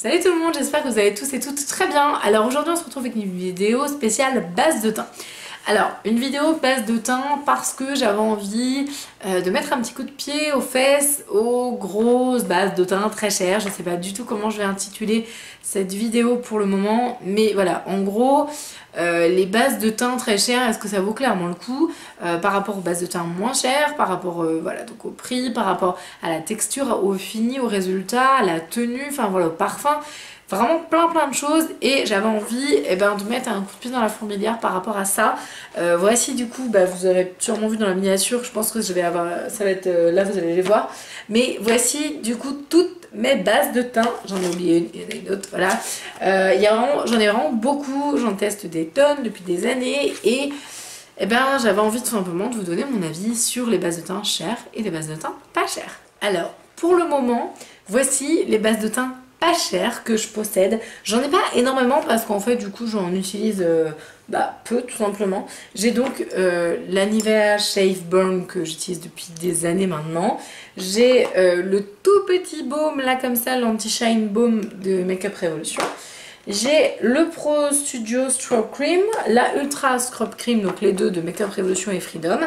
Salut tout le monde, j'espère que vous allez tous et toutes très bien. Alors aujourd'hui on se retrouve avec une vidéo spéciale base de teint. Alors une vidéo base de teint parce que j'avais envie de mettre un petit coup de pied aux fesses aux grosses bases de teint très chères. Je sais pas du tout comment je vais intituler cette vidéo pour le moment, mais voilà, en gros les bases de teint très chères, est-ce que ça vaut clairement le coup par rapport aux bases de teint moins chères, par rapport voilà, donc au prix, par rapport à la texture, au fini, au résultat, à la tenue, enfin voilà, au parfum. Vraiment plein de choses et j'avais envie de mettre un coup de pied dans la fourmilière par rapport à ça. Voici du coup, vous aurez sûrement vu dans la miniature, je pense que je vais avoir, ça va être là vous allez les voir. Mais voici du coup toutes mes bases de teint, j'en ai oublié une autre, voilà. J'en ai vraiment beaucoup, j'en teste des tonnes depuis des années et j'avais envie tout simplement de vous donner mon avis sur les bases de teint chères et les bases de teint pas chères. Alors pour le moment, voici les bases de teint pas cher que je possède. J'en ai pas énormément parce qu'en fait du coup j'en utilise peu tout simplement. J'ai donc la Nivea Shave Burn que j'utilise depuis des années maintenant. J'ai le tout petit baume là comme ça, l'Anti-Shine Baume de Makeup Revolution. J'ai le Pro Studio Stroke Cream, la Ultra Scrub Cream, donc les deux de Makeup Revolution et Freedom,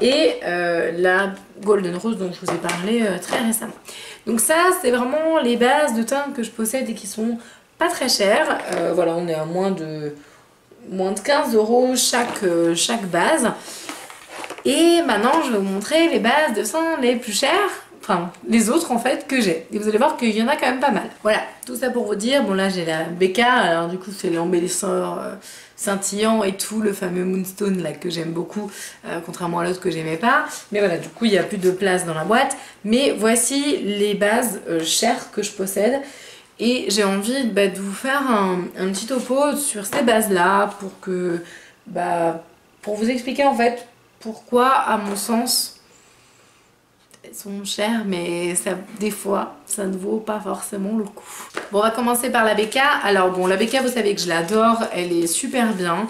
et la Golden Rose dont je vous ai parlé très récemment. Donc ça c'est vraiment les bases de teint que je possède et qui sont pas très chères. Voilà, on est à moins de 15 € chaque base. Et maintenant je vais vous montrer les bases de teint les plus chères, enfin les autres en fait que j'ai. Et vous allez voir qu'il y en a quand même pas mal. Voilà, tout ça pour vous dire, bon là j'ai la BK, alors du coup c'est l'embellisseur scintillant et tout, le fameux Moonstone là que j'aime beaucoup, contrairement à l'autre que j'aimais pas. Mais voilà, du coup il n'y a plus de place dans la boîte. Mais voici les bases chères que je possède. Et j'ai envie de vous faire un petit topo sur ces bases là pour que pour vous expliquer en fait pourquoi à mon sens elles sont chères, mais ça, des fois ça ne vaut pas forcément le coup. Bon, on va commencer par la BK. Alors bon, la BK vous savez que je l'adore, elle est super bien.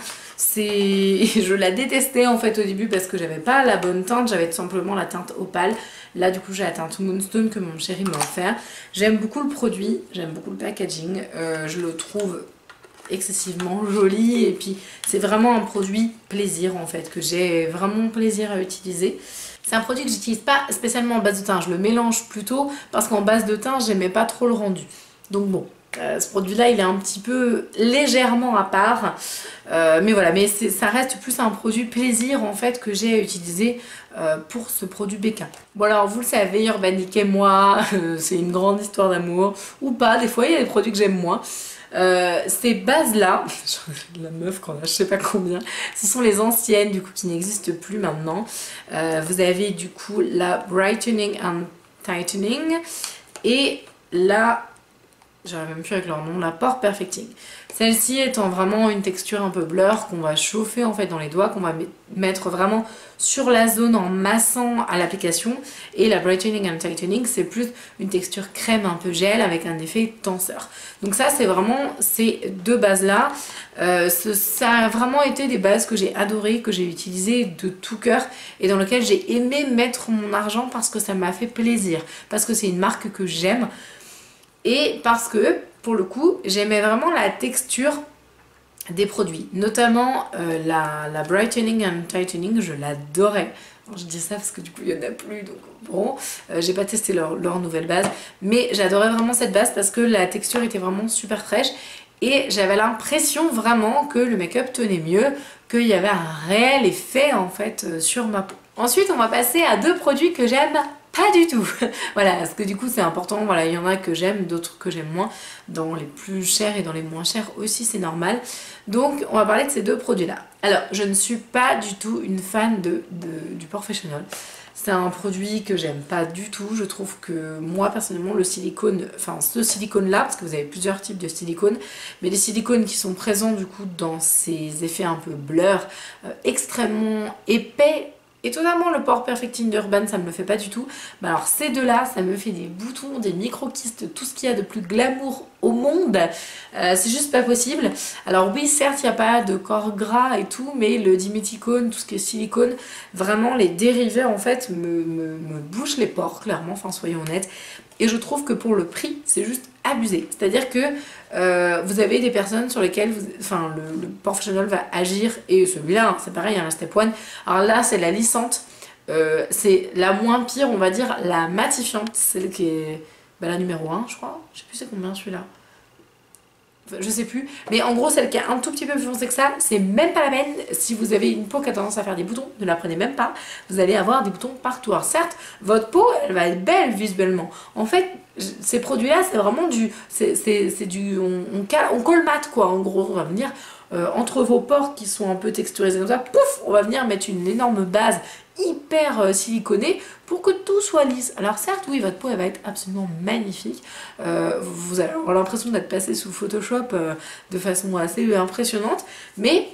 Je la détestais en fait au début parce que j'avais pas la bonne teinte, j'avais tout simplement la teinte opale. Là du coup j'ai la teinte Moonstone que mon chéri m'a offert. J'aime beaucoup le produit, j'aime beaucoup le packaging, je le trouve excessivement joli et puis c'est vraiment un produit plaisir en fait, que j'ai vraiment plaisir à utiliser. C'est un produit que j'utilise pas spécialement en base de teint, je le mélange plutôt parce qu'en base de teint j'aimais pas trop le rendu. Donc bon, ce produit là il est un petit peu légèrement à part, mais voilà, mais ça reste plus un produit plaisir en fait que j'ai à utiliser pour ce produit BK. Bon alors vous le savez, Urbanique et moi, c'est une grande histoire d'amour, ou pas, des fois il y a des produits que j'aime moins. Ces bases là, la meuf qu'on a je sais pas combien, ce sont les anciennes du coup qui n'existent plus maintenant. Vous avez du coup la Brightening and Tightening et la, j'arrive même plus avec leur nom, la Pore Perfecting. Celle-ci étant vraiment une texture un peu blur qu'on va chauffer en fait dans les doigts, qu'on va mettre vraiment sur la zone en massant à l'application. Et la Brightening and Tightening c'est plus une texture crème un peu gel avec un effet tenseur. Donc ça c'est vraiment ces deux bases là. Ça a vraiment été des bases que j'ai adorées, que j'ai utilisées de tout cœur et dans lesquelles j'ai aimé mettre mon argent parce que ça m'a fait plaisir. Parce que c'est une marque que j'aime. Et parce que, pour le coup, j'aimais vraiment la texture des produits. Notamment la Brightening and Tightening, je l'adorais. Je dis ça parce que du coup il n'y en a plus, donc bon, j'ai pas testé leur nouvelle base. Mais j'adorais vraiment cette base parce que la texture était vraiment super fraîche. Et j'avais l'impression vraiment que le make-up tenait mieux, qu'il y avait un réel effet en fait sur ma peau. Ensuite on va passer à deux produits que j'aime pas du tout. Voilà, parce que du coup c'est important, voilà, il y en a que j'aime, d'autres que j'aime moins. Dans les plus chers et dans les moins chers aussi, c'est normal. Donc on va parler de ces deux produits là. Alors je ne suis pas du tout une fan du Professional. C'est un produit que j'aime pas du tout. Je trouve que moi personnellement le silicone, enfin ce silicone là, parce que vous avez plusieurs types de silicone, mais les silicones qui sont présents du coup dans ces effets un peu blur, extrêmement épais, et totalement le Pore Perfecting d'Urban, ça me le fait pas du tout. Mais alors ces deux là, ça me fait des boutons, des micro-kystes, tout ce qu'il y a de plus glamour au monde. C'est juste pas possible. Alors oui, certes, il n'y a pas de corps gras et tout, mais le diméthicone, tout ce qui est silicone, vraiment les dérivés en fait me bouchent les pores, clairement, enfin soyons honnêtes. et je trouve que pour le prix c'est juste abusé. C'est-à-dire que vous avez des personnes sur lesquelles le professionnel va agir, et celui-là hein, c'est pareil, hein, la Step One. Alors là c'est la lissante, c'est la moins pire, on va dire la matifiante, celle qui est la numéro 1 je crois, je sais plus c'est combien celui-là. Je sais plus, mais en gros celle qui est un tout petit peu plus foncée que ça, c'est même pas la peine. Si vous avez une peau qui a tendance à faire des boutons, ne la prenez même pas, vous allez avoir des boutons partout. Alors certes, votre peau elle va être belle visuellement, en fait ces produits là c'est vraiment on colmate quoi, en gros on va venir entre vos pores qui sont un peu texturisés comme ça, pouf, on va venir mettre une énorme base hyper siliconée pour que tout soit lisse. Alors certes oui, votre peau elle va être absolument magnifique, vous allez avoir l'impression d'être passé sous Photoshop de façon assez impressionnante, mais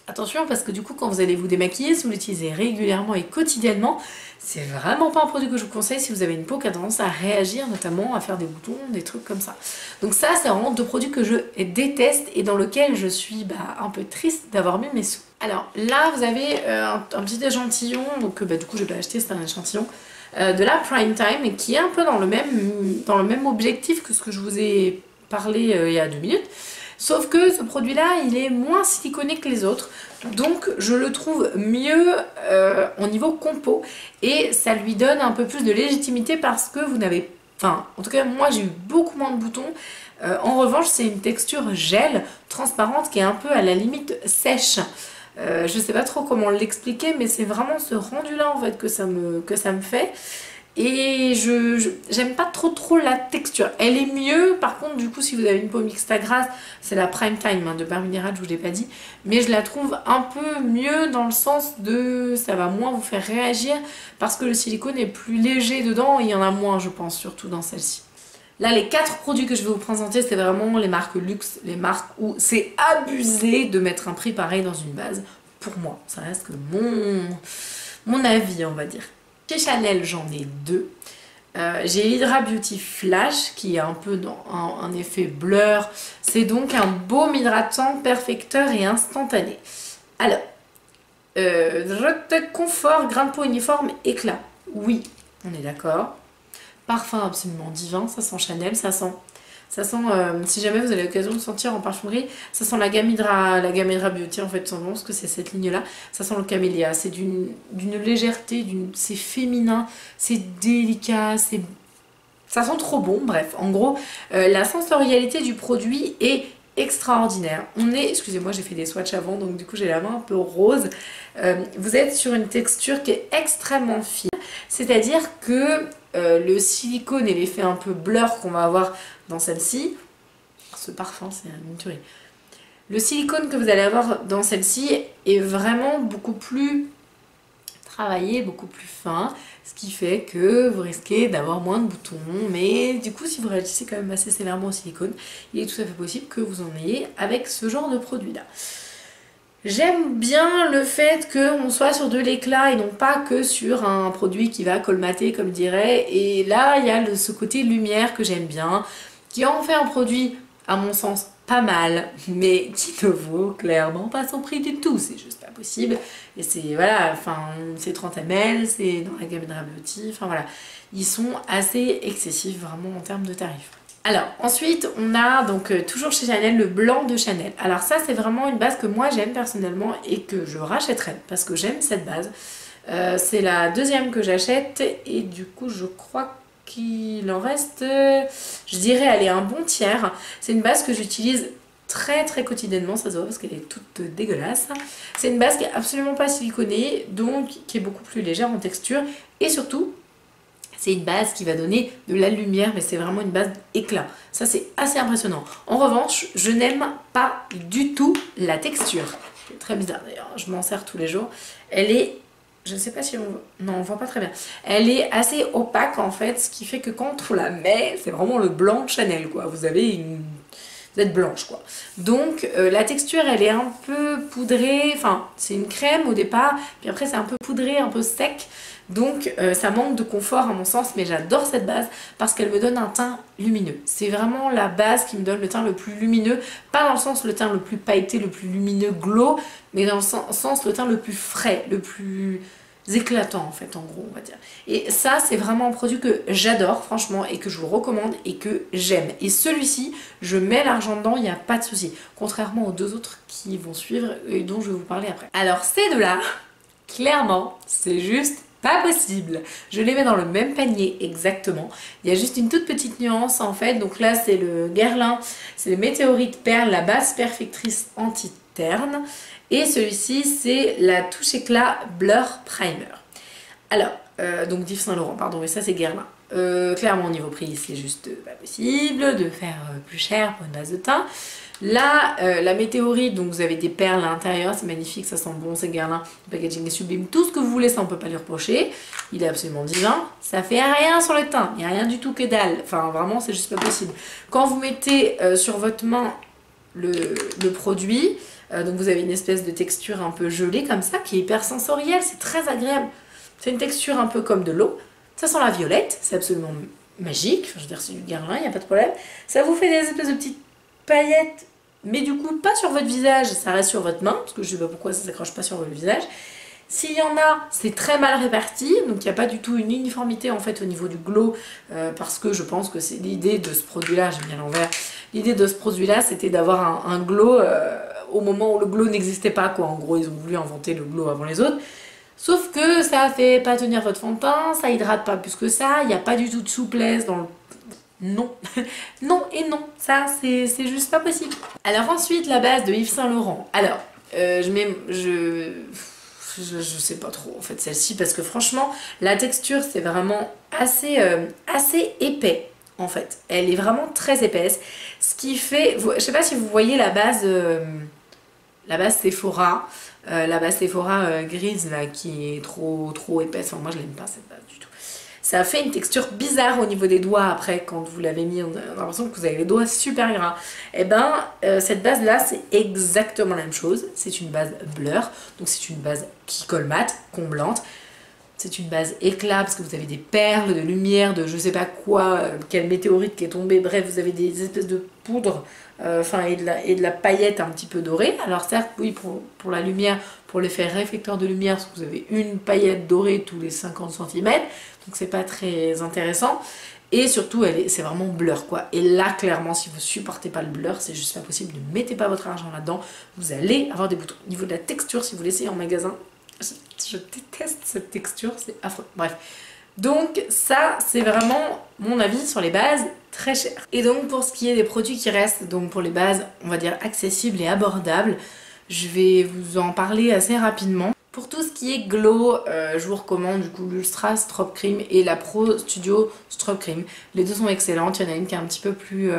attention parce que du coup quand vous allez vous démaquiller, si vous l'utilisez régulièrement et quotidiennement, c'est vraiment pas un produit que je vous conseille si vous avez une peau qui a tendance à réagir, notamment à faire des boutons, des trucs comme ça. Donc ça c'est vraiment deux produits que je déteste et dans lesquels je suis un peu triste d'avoir mis mes sous. Alors là vous avez un petit échantillon, donc du coup je vais pas acheter, c'est un échantillon de la Prime Time et qui est un peu dans le même objectif que ce que je vous ai parlé il y a 2 minutes. Sauf que ce produit-là, il est moins siliconé que les autres. Donc je le trouve mieux au niveau compo. Et ça lui donne un peu plus de légitimité parce que vous n'avez... Enfin, en tout cas, moi j'ai eu beaucoup moins de boutons. En revanche, c'est une texture gel, transparente, qui est un peu à la limite sèche. Je sais pas trop comment l'expliquer, mais c'est vraiment ce rendu-là en fait que ça me fait. Et j'aime pas trop la texture. Elle est mieux, par contre, du coup, si vous avez une peau mixte à grasse, c'est la Prime Time hein, de Bare Minerals, je vous l'ai pas dit. Mais je la trouve un peu mieux dans le sens de... ça va moins vous faire réagir parce que le silicone est plus léger dedans et il y en a moins, je pense, surtout dans celle-ci. Là, les 4 produits que je vais vous présenter, c'est vraiment les marques luxe, les marques où c'est abusé de mettre un prix pareil dans une base. Pour moi, ça reste que mon avis, on va dire. Chez Chanel, j'en ai 2. J'ai l'Hydra Beauty Flash qui est un peu dans un effet blur. C'est donc un baume hydratant, perfecteur et instantané. Alors, confort, grain de peau uniforme, éclat. Oui, on est d'accord. Parfum absolument divin, ça sent Chanel, ça sent si jamais vous avez l'occasion de sentir en parfumerie, ça sent la gamme Hydra Beauty en fait, tout simplement, parce que c'est cette ligne là, ça sent le camélia, c'est d'une légèreté, c'est féminin, c'est délicat, ça sent trop bon, bref, en gros, la sensorialité du produit est extraordinaire. Excusez-moi, j'ai fait des swatchs avant, donc du coup j'ai la main un peu rose. Vous êtes sur une texture qui est extrêmement fine, c'est-à-dire que le silicone et l'effet un peu blur qu'on va avoir dans celle-ci, ce parfum c'est une tuerie. Le silicone que vous allez avoir dans celle-ci est vraiment beaucoup plus travaillé, beaucoup plus fin, ce qui fait que vous risquez d'avoir moins de boutons, mais du coup si vous réagissez quand même assez sévèrement au silicone, il est tout à fait possible que vous en ayez avec ce genre de produit là. J'aime bien le fait qu'on soit sur de l'éclat et non pas que sur un produit qui va colmater comme je dirais, et là il y a ce côté lumière que j'aime bien, qui en fait un produit à mon sens pas mal, mais qui ne vaut clairement pas son prix du tout, c'est juste pas possible. Et c'est voilà, enfin c'est 30 ml, c'est dans la gamme Hydra Beauty, enfin voilà, ils sont assez excessifs vraiment en termes de tarifs. Alors ensuite on a donc toujours chez Chanel le blanc de Chanel. Alors ça c'est vraiment une base que moi j'aime personnellement et que je rachèterai parce que j'aime cette base. C'est la deuxième que j'achète et du coup je crois qu'il en reste, je dirais elle est un bon tiers. C'est une base que j'utilise très quotidiennement, ça se voit parce qu'elle est toute dégueulasse. C'est une base qui est absolument pas siliconée, donc qui est beaucoup plus légère en texture et surtout c'est une base qui va donner de la lumière, mais c'est vraiment une base éclat. Ça, c'est assez impressionnant. En revanche, je n'aime pas du tout la texture. C'est très bizarre d'ailleurs, je m'en sers tous les jours. Elle est, je ne sais pas si on... Non, on voit pas très bien. Elle est assez opaque en fait, ce qui fait que quand on la met, c'est vraiment le blanc Chanel quoi. Vous êtes blanche quoi. Donc la texture elle est un peu poudrée, enfin c'est une crème au départ, puis après c'est un peu poudré, un peu sec. Donc ça manque de confort à mon sens, mais j'adore cette base parce qu'elle me donne un teint lumineux. C'est vraiment la base qui me donne le teint le plus lumineux, pas dans le sens le teint le plus pailleté, le plus lumineux, glow, mais dans le sens le teint le plus frais, le plus éclatants en fait, en gros on va dire. Et ça c'est vraiment un produit que j'adore franchement et que je vous recommande et que j'aime. Et celui-ci, je mets l'argent dedans, il n'y a pas de souci. Contrairement aux deux autres qui vont suivre et dont je vais vous parler après. Alors ces deux-là, clairement, c'est juste pas possible. Je les mets dans le même panier exactement. Il y a juste une toute petite nuance en fait. Donc là c'est le Guerlain, c'est le Météorite Perle, la base perfectrice anti-terne. Et celui-ci c'est la touche éclat Blur Primer. Alors, donc d'Yves Saint Laurent, pardon, mais ça c'est Guerlain. Clairement au niveau prix c'est juste pas possible de faire plus cher pour une base de teint. Là, la météorite, donc vous avez des perles à l'intérieur, c'est magnifique, ça sent bon, c'est Guerlain, le packaging est sublime, tout ce que vous voulez, ça on peut pas lui reprocher. Il est absolument divin, ça fait rien sur le teint, il n'y a rien du tout que dalle, enfin vraiment c'est juste pas possible. Quand vous mettez sur votre main le produit, donc vous avez une espèce de texture un peu gelée comme ça, qui est hyper sensorielle, c'est très agréable. C'est une texture un peu comme de l'eau, ça sent la violette, c'est absolument magique, enfin, je veux dire c'est du Guerlain, il n'y a pas de problème. Ça vous fait des espèces de petites paillettes, mais du coup pas sur votre visage, ça reste sur votre main, parce que je sais pas pourquoi ça s'accroche pas sur votre visage. S'il y en a, c'est très mal réparti, donc il n'y a pas du tout une uniformité en fait au niveau du glow, parce que je pense que c'est l'idée de ce produit-là, j'ai bien l'envers, l'idée de ce produit-là c'était d'avoir un glow au moment où le glow n'existait pas, quoi. En gros ils ont voulu inventer le glow avant les autres. Sauf que ça fait pas tenir votre fond de teint, ça hydrate pas plus que ça, il n'y a pas du tout de souplesse dans le... Non, non et non, ça c'est juste pas possible. Alors ensuite la base de Yves Saint Laurent. Alors je sais pas trop en fait celle-ci parce que franchement la texture c'est vraiment assez épais en fait. Elle est vraiment très épaisse, ce qui fait, je sais pas si vous voyez la base Sephora. La base Sephora grise là qui est trop épaisse, enfin, moi je l'aime pas cette base du tout. Ça fait une texture bizarre au niveau des doigts après quand vous l'avez mis, on a l'impression que vous avez les doigts super gras. Et ben cette base là c'est exactement la même chose, c'est une base blur, donc c'est une base qui colmate, comblante. C'est une base éclat parce que vous avez des perles, de lumière, de je sais pas quoi, quel météorite qui est tombé, bref vous avez des espèces de poudre et de la paillette un petit peu dorée. Alors certes oui pour la lumière, pour l'effet réflecteur de lumière, parce que vous avez une paillette dorée tous les 50 cm, donc c'est pas très intéressant. Et surtout c'est vraiment blur quoi. Et là clairement si vous supportez pas le blur, c'est juste pas possible, ne mettez pas votre argent là-dedans, vous allez avoir des boutons. Au niveau de la texture, si vous l'essayez en magasin, je déteste cette texture, c'est affreux. Bref. Donc ça, c'est vraiment mon avis sur les bases très chères. Et donc pour ce qui est des produits qui restent, donc pour les bases, on va dire accessibles et abordables, je vais vous en parler assez rapidement. Pour tout ce qui est glow, je vous recommande du coup l'Ultra Strobe Cream et la Pro Studio Strobe Cream. Les deux sont excellentes, il y en a une qui est un petit peu plus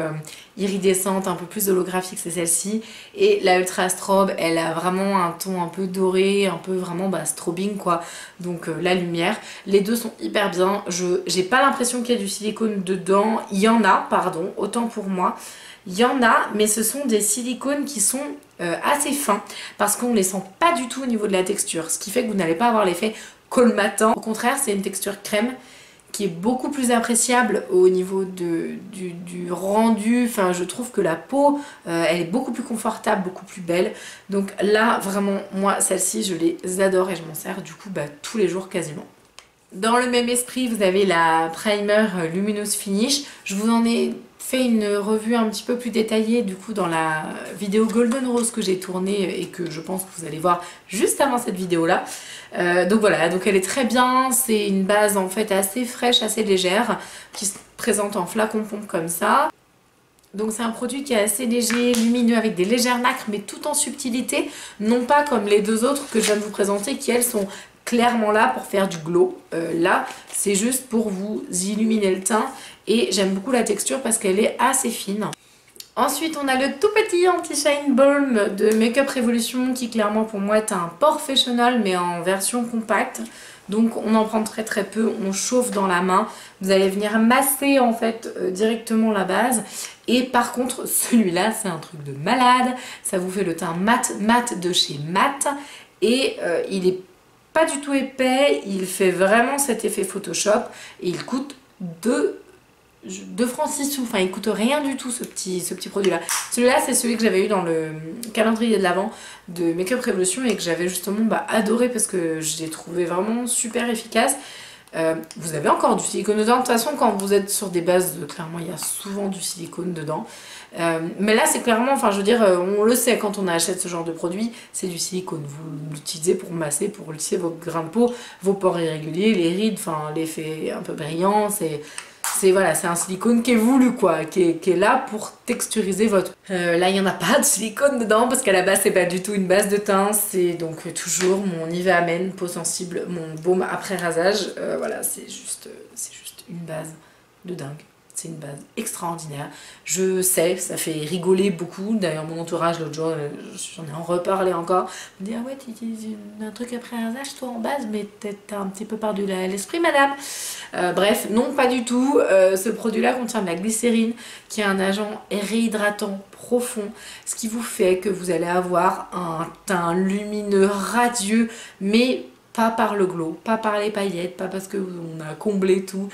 iridescente, un peu plus holographique, c'est celle-ci. Et la Ultra Strobe, elle a vraiment un ton un peu doré, un peu vraiment strobing quoi, donc la lumière. Les deux sont hyper bien, j'ai pas l'impression qu'il y a du silicone dedans, il y en a, pardon, autant pour moi. Il y en a, mais ce sont des silicones qui sont assez fins parce qu'on ne les sent pas du tout au niveau de la texture, ce qui fait que vous n'allez pas avoir l'effet colmatant. Au contraire, c'est une texture crème qui est beaucoup plus appréciable au niveau du rendu. Enfin, je trouve que la peau, elle est beaucoup plus confortable, beaucoup plus belle. Donc là, vraiment, moi, celle-ci, je les adore et je m'en sers du coup tous les jours quasiment. Dans le même esprit, vous avez la Primer Luminous Finish. Je vous en ai fait une revue un petit peu plus détaillée du coup dans la vidéo Golden Rose que j'ai tournée et que je pense que vous allez voir juste avant cette vidéo là. Donc voilà, donc elle est très bien, c'est une base en fait assez fraîche, assez légère, qui se présente en flacon pompe comme ça. Donc c'est un produit qui est assez léger, lumineux, avec des légères nacres, mais tout en subtilité, non pas comme les deux autres que je viens de vous présenter, qui elles sont clairement là pour faire du glow. Là, c'est juste pour vous illuminer le teint, et j'aime beaucoup la texture parce qu'elle est assez fine. Ensuite, on a le tout petit Anti-Shine Balm de Makeup Revolution qui clairement pour moi est un professionnel mais en version compacte. Donc on en prend très très peu, on chauffe dans la main. Vous allez venir masser en fait directement la base. Et par contre celui-là c'est un truc de malade. Ça vous fait le teint mat de chez Mat. Et il est pas du tout épais, il fait vraiment cet effet Photoshop. Et il coûte 2 2 francs 6 sous, enfin il coûte rien du tout ce petit produit là. Celui-là c'est celui que j'avais eu dans le calendrier de l'Avent de Make Up Revolution et que j'avais justement adoré parce que je l'ai trouvé vraiment super efficace. Vous avez encore du silicone dedans, de toute façon quand vous êtes sur des bases, clairement il y a souvent du silicone dedans. Mais là c'est clairement, enfin je veux dire, on le sait quand on achète ce genre de produit, c'est du silicone. Vous l'utilisez pour masser, pour lisser vos grains de peau, vos pores irréguliers, les rides, enfin l'effet un peu brillant, voilà, c'est un silicone qui est voulu quoi, qui est là pour texturiser votre... là il n'y en a pas de silicone dedans parce qu'à la base c'est pas du tout une base de teint, c'est donc toujours mon Nivea Men peau sensible, mon baume après rasage. Voilà, c'est juste une base de dingue. C'est une base extraordinaire. Je sais, ça fait rigoler beaucoup. D'ailleurs, mon entourage, l'autre jour, j'en ai en reparlé encore. Il me dit, ah ouais, tu utilises un truc après rasage, toi, en base, mais t'as un petit peu perdu l'esprit, madame. Bref, non, pas du tout. Ce produit-là contient de la glycérine, qui est un agent réhydratant profond, ce qui vous fait que vous allez avoir un teint lumineux, radieux, mais pas par le glow, pas par les paillettes, pas parce qu'on a comblé tout,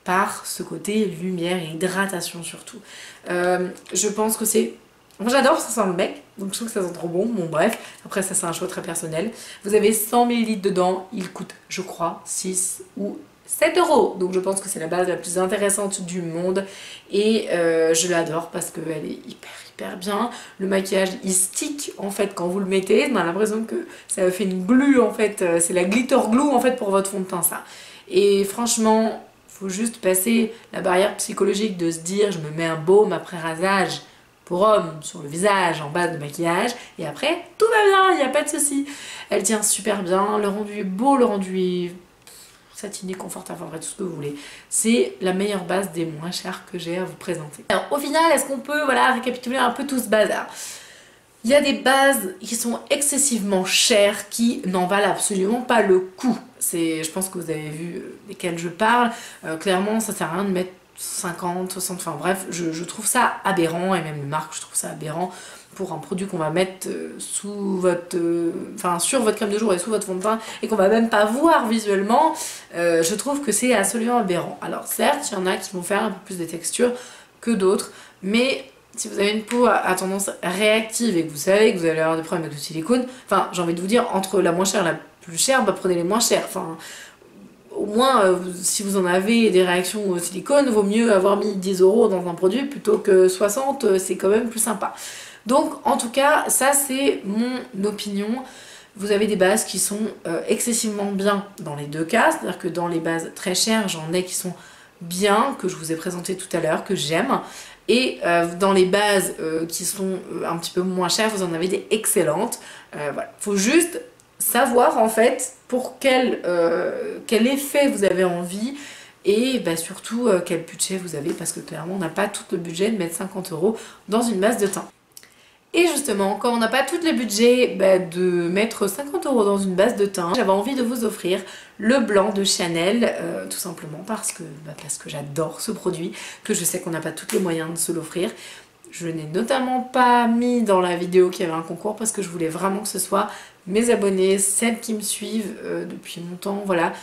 par ce côté lumière et hydratation surtout. Je pense que c'est... Moi j'adore, ça sent le bec, donc je trouve que ça sent trop bon. Bon bref, après ça c'est un choix très personnel. Vous avez 100 ml dedans, il coûte je crois 6 ou 7 €. Donc je pense que c'est la base la plus intéressante du monde. Et je l'adore parce qu'elle est hyper bien. Le maquillage il stick en fait quand vous le mettez. On a l'impression que ça fait une glue en fait. C'est la glitter glue en fait pour votre fond de teint ça. Et franchement... faut juste passer la barrière psychologique de se dire je me mets un baume après rasage pour homme sur le visage en base de maquillage et après tout va bien, il n'y a pas de souci. Elle tient super bien, le rendu est beau, le rendu est satiné, confortable, enfin tout ce que vous voulez. C'est la meilleure base des moins chers que j'ai à vous présenter. Alors au final, est-ce qu'on peut récapituler un peu tout ce bazar? Il y a des bases qui sont excessivement chères qui n'en valent absolument pas le coup. Je pense que vous avez vu desquelles je parle. Clairement, ça sert à rien de mettre 50, 60, enfin bref, je trouve ça aberrant et même les marques, je trouve ça aberrant pour un produit qu'on va mettre sous votre, sur votre crème de jour et sous votre fond de teint et qu'on va même pas voir visuellement. Je trouve que c'est absolument aberrant. Alors certes, il y en a qui vont faire un peu plus de texture que d'autres, mais si vous avez une peau à tendance réactive et que vous savez que vous allez avoir des problèmes avec le silicone, enfin j'ai envie de vous dire, entre la moins chère et la plus chère, prenez les moins chères. Enfin, au moins, si vous en avez des réactions au silicone, vaut mieux avoir mis 10 € dans un produit plutôt que 60, c'est quand même plus sympa. Donc en tout cas, ça c'est mon opinion. Vous avez des bases qui sont excessivement bien dans les deux cas, c'est-à-dire que dans les bases très chères, j'en ai qui sont bien, que je vous ai présenté tout à l'heure, que j'aime. Et dans les bases qui sont un petit peu moins chères, vous en avez des excellentes. Voilà. Faut juste savoir en fait pour quel effet vous avez envie et surtout quel budget vous avez, parce que clairement on n'a pas tout le budget de mettre 50 € dans une base de teint. Et justement, quand on n'a pas tout le budget de mettre 50 € dans une base de teint, j'avais envie de vous offrir le blanc de Chanel, tout simplement parce que j'adore ce produit, que je sais qu'on n'a pas tous les moyens de se l'offrir. Je n'ai notamment pas mis dans la vidéo qu'il y avait un concours parce que je voulais vraiment que ce soit mes abonnés, celles qui me suivent depuis longtemps, voilà.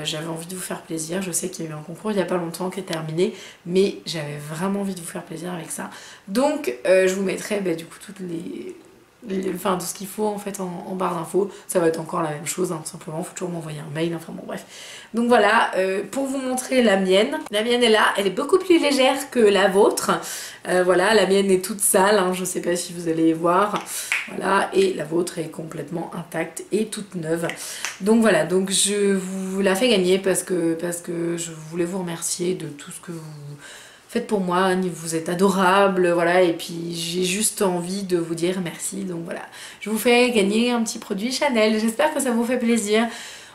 J'avais envie de vous faire plaisir. Je sais qu'il y a eu un concours il n'y a pas longtemps qui est terminé, mais j'avais vraiment envie de vous faire plaisir avec ça. Donc je vous mettrai du coup toutes tout ce qu'il faut en fait en barre d'infos. Ça va être encore la même chose, tout simplement, il faut toujours m'envoyer un mail, enfin bon bref. Donc voilà, pour vous montrer la mienne est là, elle est beaucoup plus légère que la vôtre. Voilà, la mienne est toute sale, je sais pas si vous allez voir, voilà, et la vôtre est complètement intacte et toute neuve. Donc voilà, donc je vous la fais gagner parce que je voulais vous remercier de tout ce que vous faites pour moi, vous êtes adorables, voilà, et puis j'ai juste envie de vous dire merci, donc voilà. Je vous fais gagner un petit produit Chanel, j'espère que ça vous fait plaisir.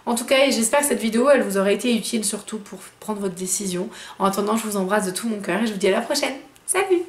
En tout cas, j'espère que cette vidéo, elle vous aura été utile surtout pour prendre votre décision. En attendant, je vous embrasse de tout mon cœur et je vous dis à la prochaine. Salut!